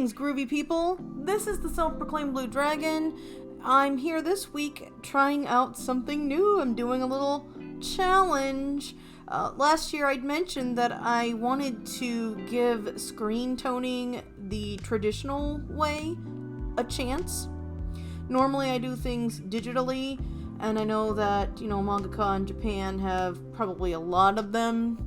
Greetings, groovy people. This is the self-proclaimed Blue Dragon. I'm here this week trying out something new. I'm doing a little challenge. Last year I'd mentioned that I wanted to give screen toning the traditional way a chance. Normally I do things digitally, and I know that, mangaka in Japan have probably a lot of them,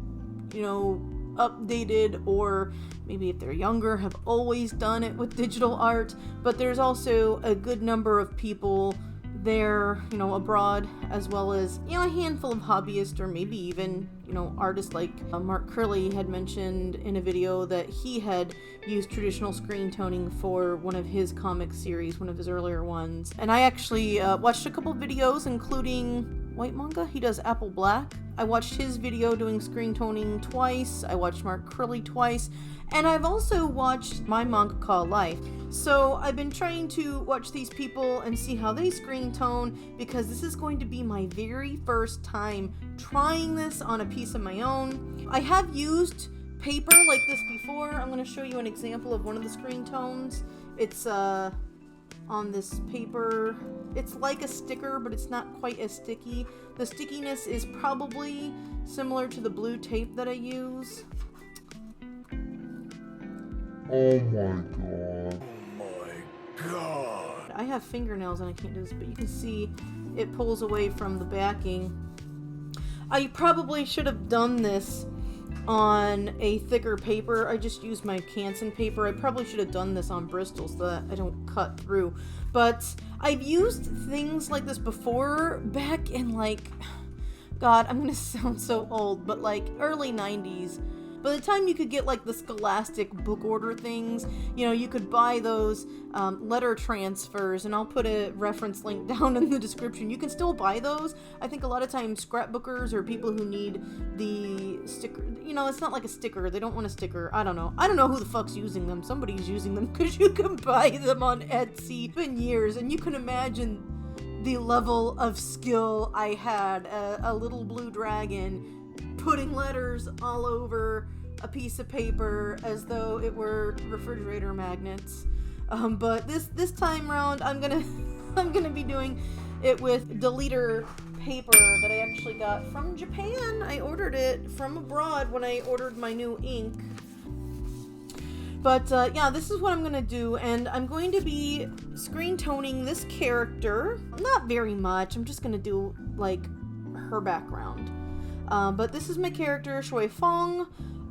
updated, or maybe if they're younger have always done it with digital art, but there's also a good number of people there, abroad, as well as, a handful of hobbyists, or maybe even, artists like Mark Curley had mentioned in a video that he had used traditional screen toning for one of his comic series, one of his earlier ones. And I actually watched a couple videos, including white manga. He does Apple Black. I watched his video doing screen toning twice. I watched Mark Curley twice. And I've also watched My Mangaka Life. So I've been trying to watch these people and see how they screen tone, because this is going to be my very first time trying this on a piece of my own. I have used paper like this before. I'm going to show you an example of one of the screen tones. It's on this paper. It's like a sticker, but it's not quite as sticky. The stickiness is probably similar to the blue tape that I use. Oh my god. Oh my god. I have fingernails and I can't do this, but you can see it pulls away from the backing. I probably should have done this on a thicker paper. I just used my Canson paper. I probably should have done this on Bristol so that I don't cut through. But I've used things like this before, back in God, I'm gonna sound so old, but early 90s. By the time you could get the Scholastic book order things, you could buy those letter transfers, and I'll put a reference link down in the description. You can still buy those. I think a lot of times scrapbookers or people who need the sticker, it's not like a sticker. They don't want a sticker. I don't know. I don't know who the fuck's using them. Somebody's using them, because you can buy them on Etsy. It's been years, and you can imagine the level of skill I had. A little blue dragon putting letters all over a piece of paper as though it were refrigerator magnets. But this time around, I'm gonna be doing it with deleter paper that I actually got from Japan. I ordered it from abroad when I ordered my new ink. But yeah, this is what I'm gonna do, and I'm going to be screen toning this character. Not very much. I'm just gonna do her background. But this is my character, Shui Fong.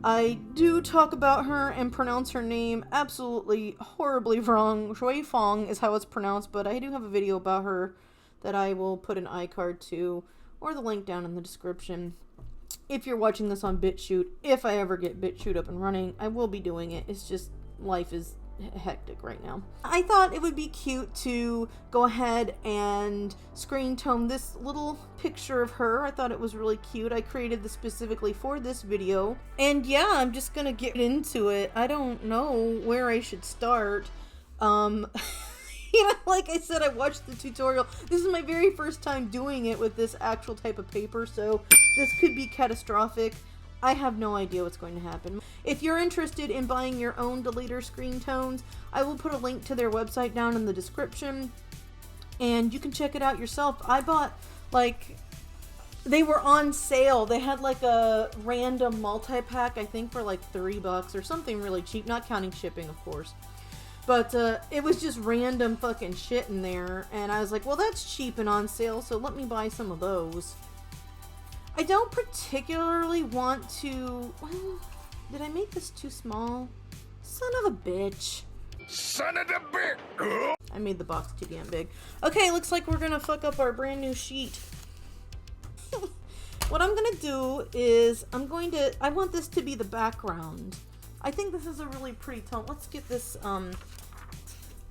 I do talk about her and pronounce her name absolutely horribly wrong. Shui Fong is how it's pronounced, but I do have a video about her that I will put an iCard to, or the link down in the description. If you're watching this on BitChute, if I ever get BitChute up and running, I will be doing it. It's just, life is hectic right now. I thought it would be cute to go ahead and screen tone this little picture of her. I thought it was really cute. I created this specifically for this video. And yeah, I'm just gonna get into it. I don't know where I should start. Like I said, I watched the tutorial. This is my very first time doing it with this actual type of paper, so this could be catastrophic. I have no idea what's going to happen. If you're interested in buying your own deleter screen tones, I will put a link to their website down in the description, and you can check it out yourself. I bought, they were on sale. They had a random multi-pack, I think for $3 or something really cheap, not counting shipping, of course. But it was just random fucking shit in there, and I was like, well, that's cheap and on sale, so let me buy some of those. I don't particularly want to... Well, did I make this too small? Son of a bitch. Son of a bitch! I made the box too damn big. Okay, looks like we're gonna fuck up our brand new sheet. What I'm gonna do is, I want this to be the background. I think this is a really pretty tone. Let's get this,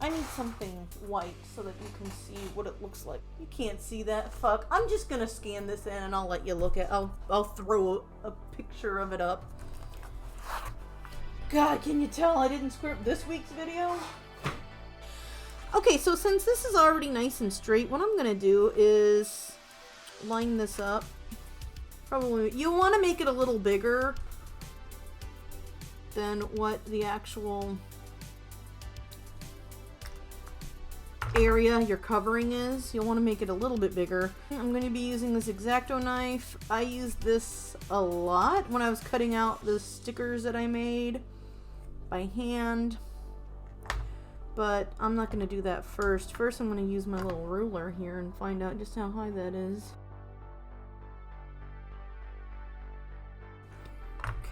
I need something white so that you can see what it looks like. You can't see that. Fuck. I'm just gonna scan this in and I'll let you look at. I'll throw a picture of it up. God, can you tell I didn't script this week's video? Okay, so since this is already nice and straight, what I'm gonna do is line this up. Probably you want to make it a little bigger than what the actual area your covering is. You'll want to make it a little bit bigger. I'm going to be using this X-Acto knife. I used this a lot when I was cutting out the stickers that I made by hand. But I'm not going to do that first. First I'm going to use my little ruler here and find out just how high that is.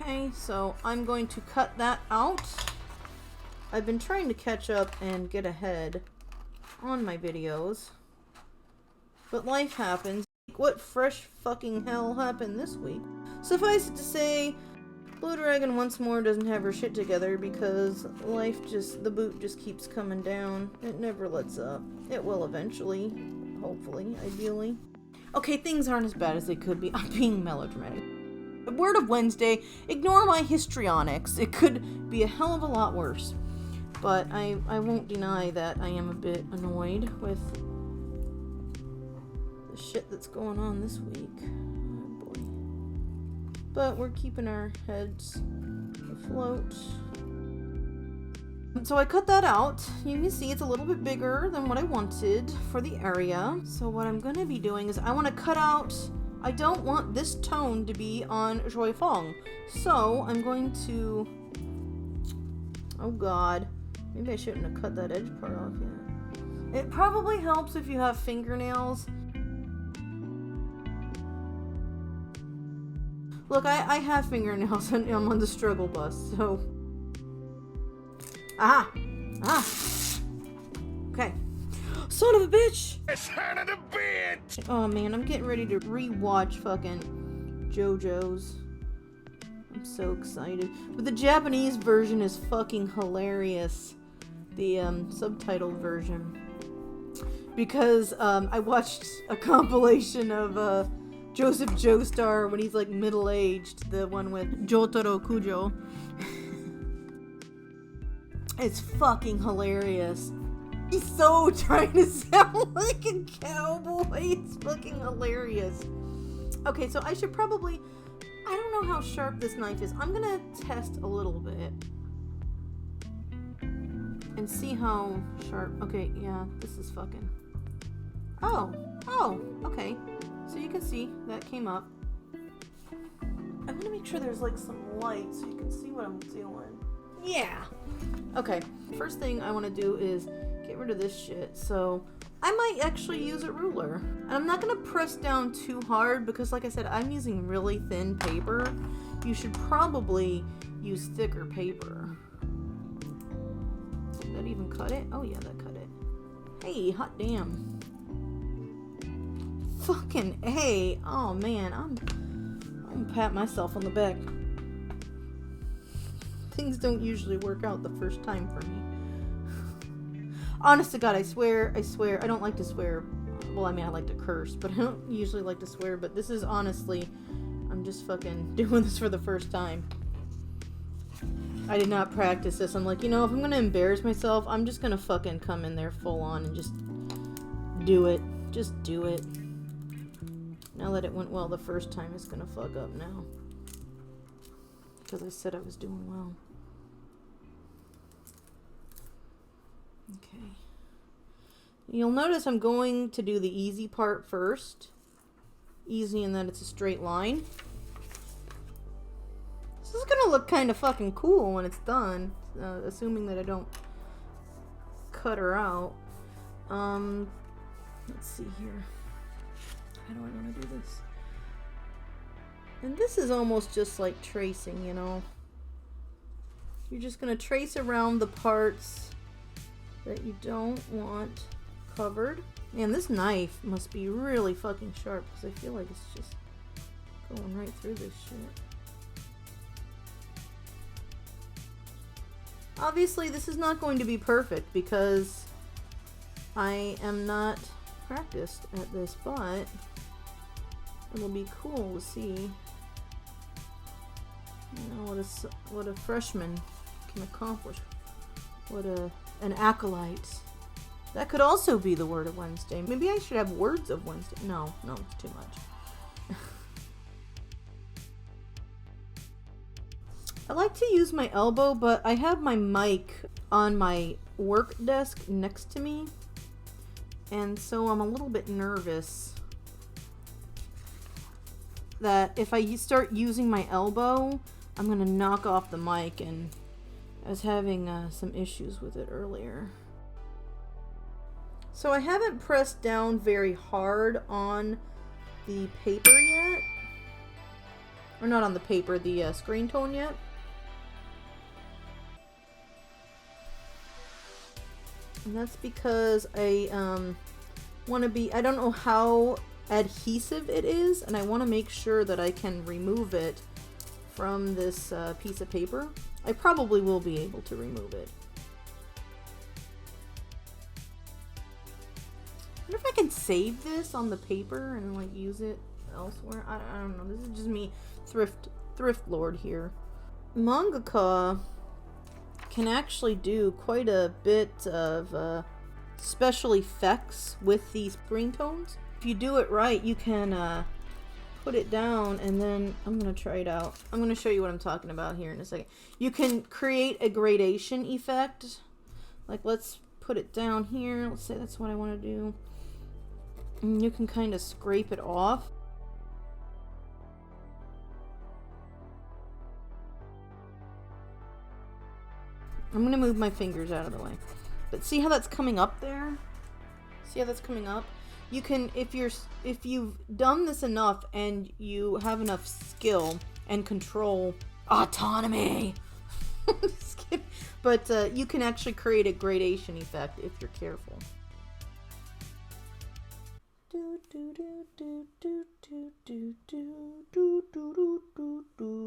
Okay, so I'm going to cut that out. I've been trying to catch up and get ahead on my videos, but life happens. What fresh fucking hell happened this week? Suffice it to say, Blue Dragon once more doesn't have her shit together because the boot just keeps coming down. It never lets up. It will eventually, hopefully, ideally. Okay, things aren't as bad as they could be. I'm being melodramatic. The word of Wednesday, ignore my histrionics. It could be a hell of a lot worse. But I won't deny that I am a bit annoyed with the shit that's going on this week. Oh boy. But we're keeping our heads afloat. So I cut that out. You can see it's a little bit bigger than what I wanted for the area. So what I'm going to be doing is I want to cut out... I don't want this tone to be on Joy Fong. So I'm going to... Oh god. Maybe I shouldn't have cut that edge part off yet. It probably helps if you have fingernails. Look, I have fingernails and I'm on the struggle bus, so... Ah! Okay. Son of a bitch! Son of a bitch! Oh man, I'm getting ready to re-watch fucking JoJo's. I'm so excited. But the Japanese version is fucking hilarious. The subtitled version. Because I watched a compilation of Joseph Joestar when he's like middle-aged. The one with Jotaro Kujo. It's fucking hilarious. He's so trying to sound like a cowboy. It's fucking hilarious. Okay, so I should probably... I don't know how sharp this knife is. I'm gonna test a little bit. And see how sharp... Okay, yeah, this is fucking... Oh, okay. So you can see that came up. I'm gonna make sure there's like some light so you can see what I'm doing. Yeah! Okay, first thing I want to do is get rid of this shit. So I might actually use a ruler. And I'm not going to press down too hard because like I said, I'm using really thin paper. You should probably use thicker paper. Did that even cut it? Oh yeah, that cut it. Hey, hot damn. Fucking A. Oh man, I'm gonna pat myself on the back. Things don't usually work out the first time for me. Honest to God, I swear, I don't like to swear. Well, I mean, I like to curse, but I don't usually like to swear, but this is honestly, I'm just fucking doing this for the first time. I did not practice this. I'm like, you know, if I'm gonna embarrass myself, I'm just gonna fucking come in there full on and just do it. Just do it. Now that it went well the first time, it's gonna fuck up now. Because I said I was doing well. Okay. You'll notice I'm going to do the easy part first. Easy in that it's a straight line. This is gonna look kind of fucking cool when it's done. Assuming that I don't cut her out. Let's see here. How do I want to do this? And this is almost just like tracing, you know. You're just going to trace around the parts that you don't want covered. Man, this knife must be really fucking sharp because I feel like it's just going right through this shit. Obviously, this is not going to be perfect because I am not practiced at this, but it'll be cool to see, you know, what a freshman can accomplish. What an acolyte. That could also be the word of Wednesday. Maybe I should have words of Wednesday. No, it's too much. I like to use my elbow, but I have my mic on my work desk next to me. And so I'm a little bit nervous that if I start using my elbow, I'm gonna knock off the mic, and I was having some issues with it earlier. So I haven't pressed down very hard on the paper yet. Or not on the paper, the screen tone yet. And that's because I want to be, I don't know how adhesive it is, and I want to make sure that I can remove it from this piece of paper. I probably will be able to remove it. I wonder if I can save this on the paper and like use it elsewhere. I don't know. This is just me, thrift lord here. Mangaka can actually do quite a bit of special effects with these green tones. If you do it right, you can put it down, and then I'm gonna try it out. I'm gonna show you what I'm talking about here in a second. You can create a gradation effect. Like, let's put it down here. Let's say that's what I want to do. And you can kind of scrape it off. I'm gonna move my fingers out of the way. But see how that's coming up there? See how that's coming up? You can, if you've done this enough and you have enough skill and control, autonomy. Just kidding. But you can actually create a gradation effect if you're careful. Do do do do do do do do do do do do.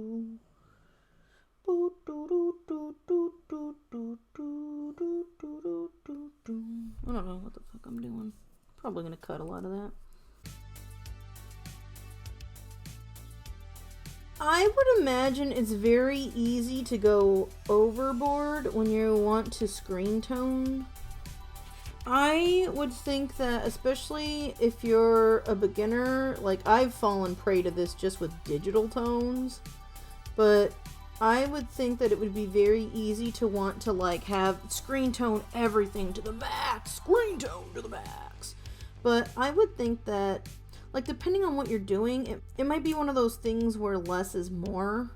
I don't know what the fuck I'm doing. Probably gonna cut a lot of that. I would imagine it's very easy to go overboard when you want to screen tone. I would think that, especially if you're a beginner, like I've fallen prey to this just with digital tones, but I would think that it would be very easy to want to like have screen tone everything to the max, screen tone to the max. But I would think that, like, depending on what you're doing, it might be one of those things where less is more.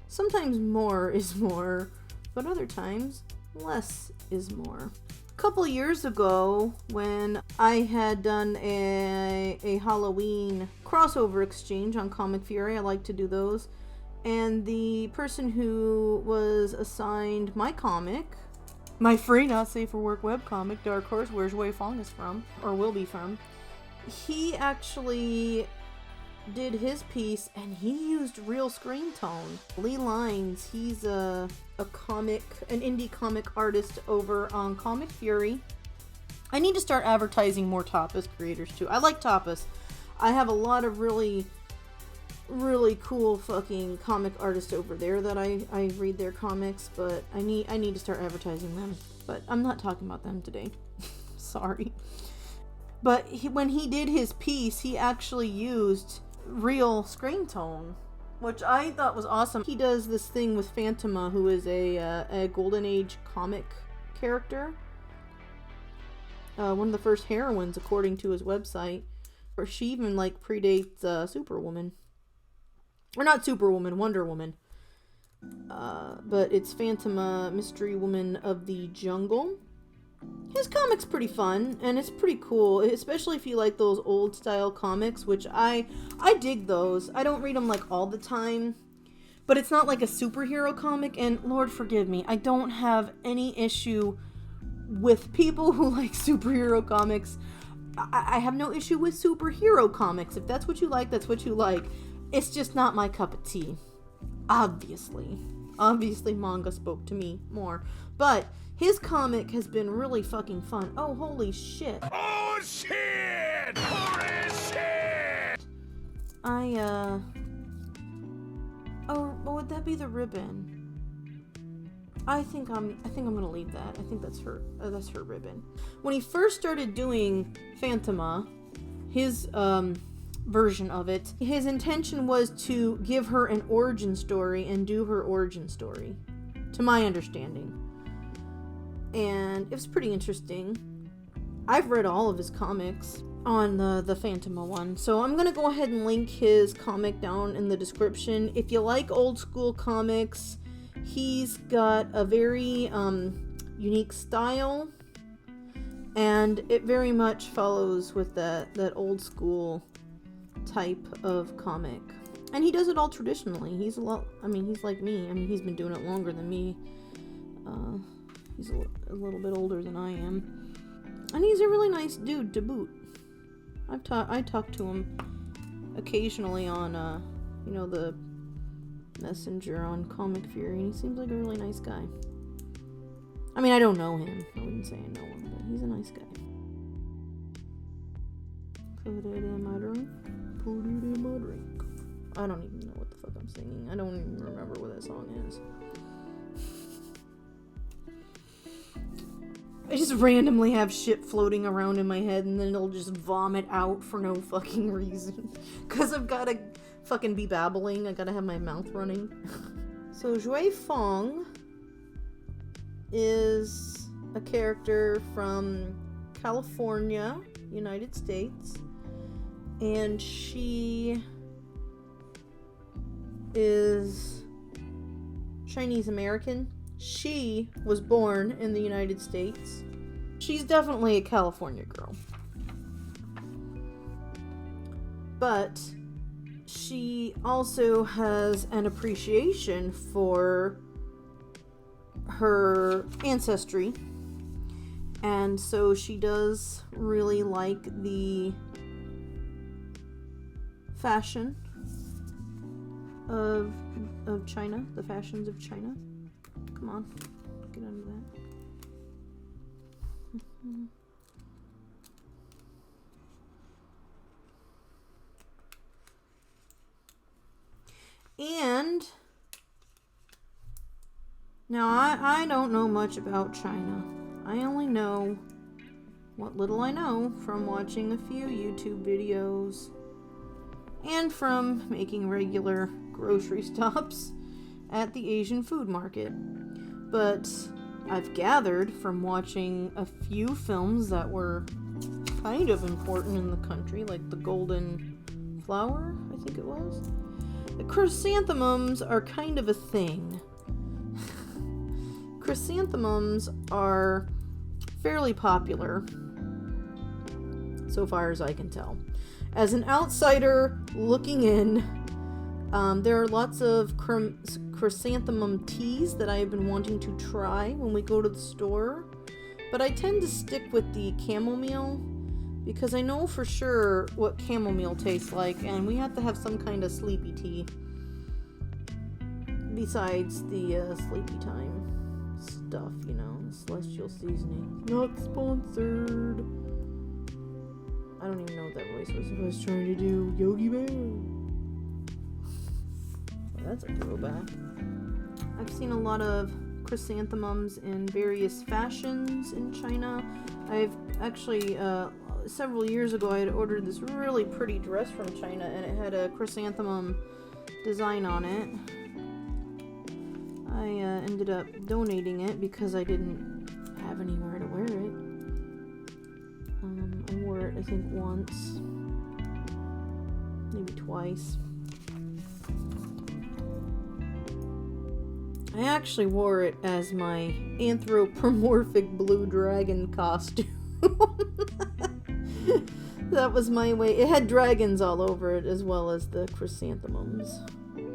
Sometimes more is more, but other times less is more. A couple years ago, when I had done a Halloween crossover exchange on Comic Fury, I like to do those, and the person who was assigned my comic, my free not safe for work webcomic, Dark Horse, where's Wei Fong is from, or will be from, he actually did his piece and he used real screen tone. Lee Lines, he's an indie comic artist over on Comic Fury. I need to start advertising more Tapas creators too. I like Tapas. I have a lot of really cool fucking comic artists over there that I read their comics, but I need to start advertising them. But I'm not talking about them today. Sorry. But when he did his piece, he actually used real screen tone, which I thought was awesome. He does this thing with Phantoma, who is a Golden Age comic character. One of the first heroines, according to his website. Or she even like predates Superwoman. Or not Superwoman, Wonder Woman. But it's Phantoma, Mystery Woman of the Jungle. His comic's pretty fun, and it's pretty cool, especially if you like those old style comics, which I dig those. I don't read them like all the time, but it's not like a superhero comic, and Lord forgive me, I don't have any issue with people who like superhero comics. I have no issue with superhero comics. If that's what you like, that's what you like. It's just not my cup of tea. Obviously manga spoke to me more, but his comic has been really fucking fun. Oh, holy shit. Oh, shit! Holy shit! Oh, would that be the ribbon? I think I'm gonna leave that. I think that's her ribbon. When he first started doing Phantoma, his, version of it, his intention was to give her an origin story and do her origin story, to my understanding. And it was pretty interesting. I've read all of his comics on the Phantoma one. So I'm gonna go ahead and link his comic down in the description. If you like old school comics, he's got a very unique style, and it very much follows with that old school type of comic. And he does it all traditionally. He's he's like me. I mean, he's been doing it longer than me. He's a little bit older than I am. And he's a really nice dude to boot. I talk to him occasionally on, the Messenger on Comic Fury, and he seems like a really nice guy. I mean, I don't know him. I wouldn't say I know him, but he's a nice guy. Put it in my drink. Put it in my drink. I don't even know what the fuck I'm singing. I don't even remember what that song is. I just randomly have shit floating around in my head, and then it'll just vomit out for no fucking reason. Because I've gotta fucking be babbling. I gotta have my mouth running. So Zhui Feng is a character from California, United States. And she is Chinese American. She was born in the United States. She's definitely a California girl. But she also has an appreciation for her ancestry. And so she does really like the fashion of China, the fashions of China. Come on, get under that. And now I don't know much about China. I only know what little I know from watching a few YouTube videos and from making regular grocery stops at the Asian food market. But I've gathered from watching a few films that were kind of important in the country, like The Golden Flower, I think it was. The chrysanthemums are kind of a thing. Chrysanthemums are fairly popular, so far as I can tell. As an outsider looking in, there are lots of chrysanthemum teas that I have been wanting to try when we go to the store, but I tend to stick with the chamomile because I know for sure what chamomile tastes like, and we have to have some kind of sleepy tea besides the sleepy time stuff, celestial seasoning. Not sponsored. I don't even know what that voice was. I was trying to do Yogi Bear. That's a throwback. I've seen a lot of chrysanthemums in various fashions in China. I've actually, several years ago, I had ordered this really pretty dress from China, and it had a chrysanthemum design on it. I ended up donating it because I didn't have anywhere to wear it. I wore it, I think, once. Maybe twice. I actually wore it as my anthropomorphic blue dragon costume. That was my way. It had dragons all over it as well as the chrysanthemums. It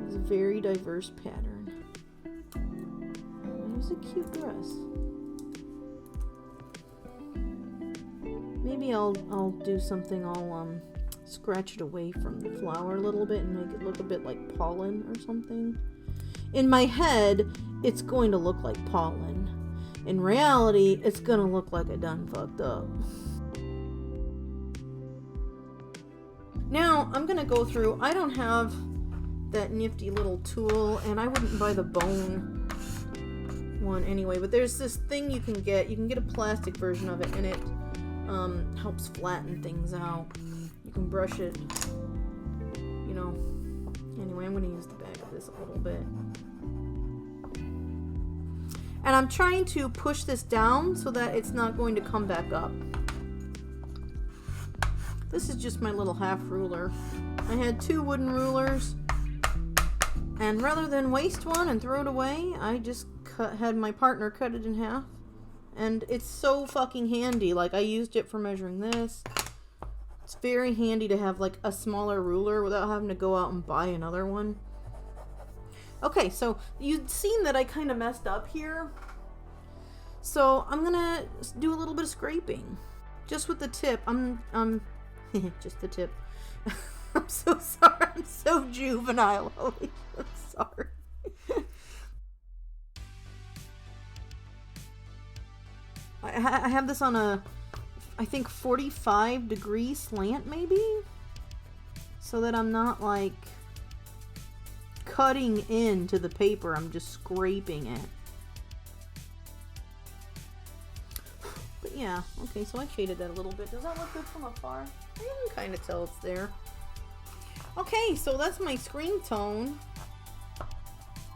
was a very diverse pattern. It was a cute dress. Maybe I'll do something, I'll scratch it away from the flower a little bit and make it look a bit like pollen or something. In my head, it's going to look like pollen. In reality, it's going to look like I done fucked up. Now, I'm going to go through, I don't have that nifty little tool, and I wouldn't buy the bone one anyway, but there's this thing you can get a plastic version of it, and it helps flatten things out. You can brush it, Anyway, I'm going to use the back of this a little bit. And I'm trying to push this down so that it's not going to come back up. This is just my little half ruler. I had 2 wooden rulers, and rather than waste one and throw it away, I just had my partner cut it in half. And it's so fucking handy. Like, I used it for measuring this. It's very handy to have like a smaller ruler without having to go out and buy another one. Okay, so you've seen that I kind of messed up here. So I'm gonna do a little bit of scraping. Just with the tip. I'm just the tip. I'm so sorry. I'm so juvenile. Holy, I'm sorry. I have this on a, I think 45-degree slant maybe? So that I'm not like cutting into the paper, I'm just scraping it. But yeah, okay, so I shaded that a little bit. Does that look good from afar? I can kind of tell it's there. Okay, so that's my screen tone.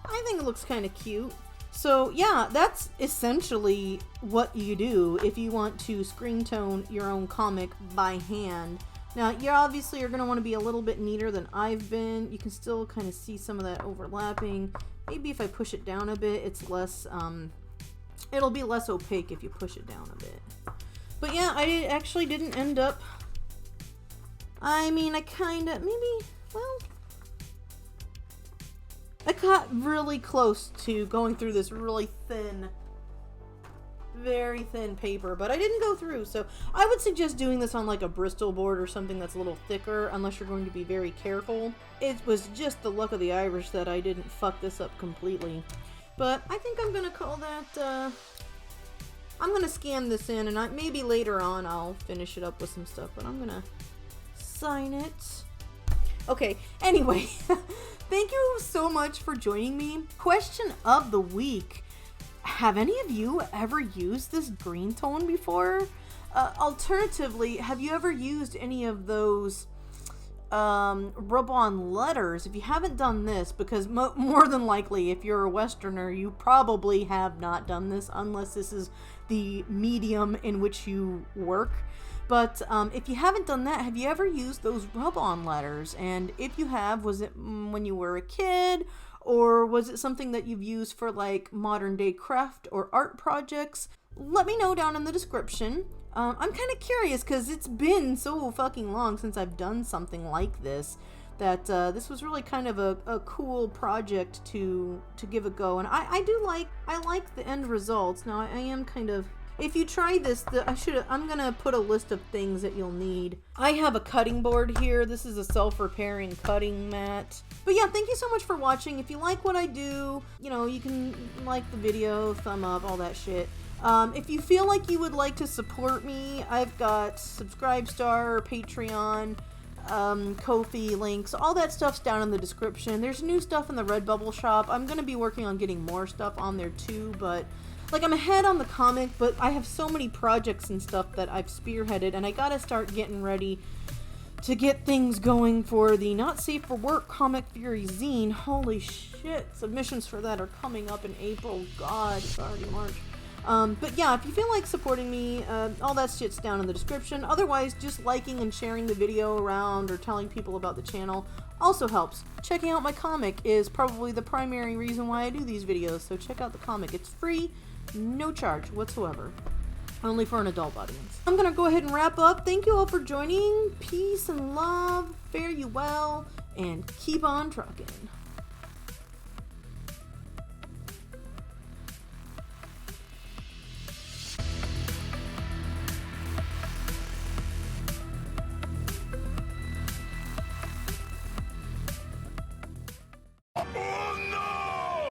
I think it looks kind of cute. So yeah, that's essentially what you do if you want to screen tone your own comic by hand. Now, you obviously are going to want to be a little bit neater than I've been. You can still kind of see some of that overlapping. Maybe if I push it down a bit, it's less, it'll be less opaque if you push it down a bit. But yeah, I actually didn't end up, I mean, I kind of, maybe, well, I got really close to going through this really thin, very thin paper, but I didn't go through, so I would suggest doing this on like a Bristol board or something that's a little thicker, unless you're going to be very careful. It was just the luck of the Irish that I didn't fuck this up completely. But I think I'm gonna call that, I'm gonna scan this in, and maybe later on I'll finish it up with some stuff, but I'm gonna sign it. Okay, anyway, thank you so much for joining me. Question of the week. Have any of you ever used this green tone before? Alternatively, have you ever used any of those rub-on letters? If you haven't done this, because more than likely, if you're a Westerner, you probably have not done this, unless this is the medium in which you work. But if you haven't done that, have you ever used those rub-on letters? And if you have, was it when you were a kid? Or was it something that you've used for like modern day craft or art projects? Let me know down in the description. I'm kind of curious because it's been so fucking long since I've done something like this, that this was really kind of a cool project to give a go. And I like the end results. Now I am kind of, if you try this, I'm gonna put a list of things that you'll need. I have a cutting board here. This is a self-repairing cutting mat. But yeah, thank you so much for watching. If you like what I do, you know, you can like the video, thumb up, all that shit. If you feel like you would like to support me, I've got Subscribestar, Patreon, Ko-fi links, all that stuff's down in the description. There's new stuff in the Redbubble shop. I'm gonna be working on getting more stuff on there too, but like, I'm ahead on the comic, but I have so many projects and stuff that I've spearheaded, and I gotta start getting ready to get things going for the Not Safe for Work Comic Fury zine. Holy shit, submissions for that are coming up in April. God, it's already March. But yeah, if you feel like supporting me, all that shit's down in the description. Otherwise, just liking and sharing the video around or telling people about the channel also helps. Checking out my comic is probably the primary reason why I do these videos, so check out the comic. It's free. No charge whatsoever. Only for an adult audience. I'm gonna go ahead and wrap up. Thank you all for joining. Peace and love. Fare you well. And keep on trucking.